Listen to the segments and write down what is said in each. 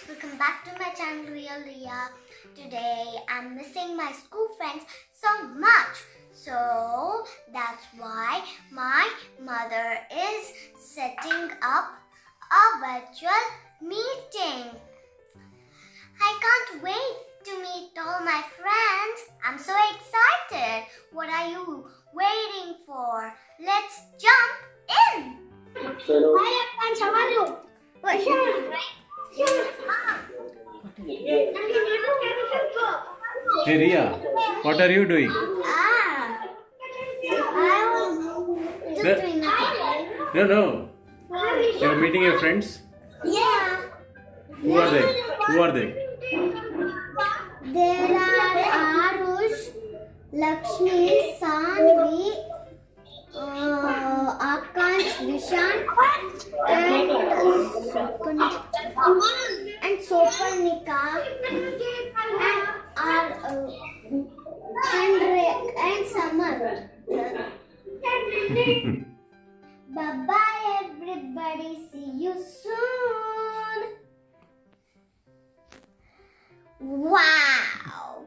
welcome back to my channel Real Leah. Today I'm missing my school friends so much. So that's why my mother is setting up a virtual meeting. I can't wait to meet all my friends. I'm so excited. What are you waiting for? Let's jump in. Hi friends, how are you? Hey Ria, what are you doing? I was just doing nothing. No. You are meeting your friends? Yeah. Who are they? There are Arush, Lakshmi, Sanvi, Akash, Vishan, and Soparnika, and Samar. Bye bye, everybody. See you soon. Wow!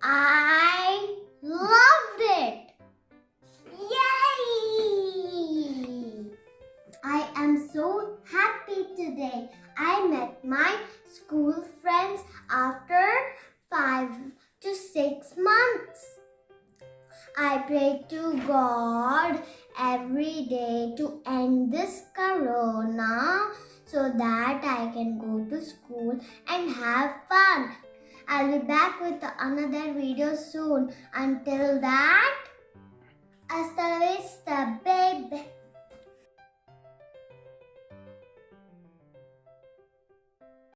I loved it! Yay! I am so happy today. I met my school friends after 5 to 6 months. I pray to God every day to end this corona so that I can go to school and have fun. I'll be back with another video soon. Until that, hasta la vista, baby.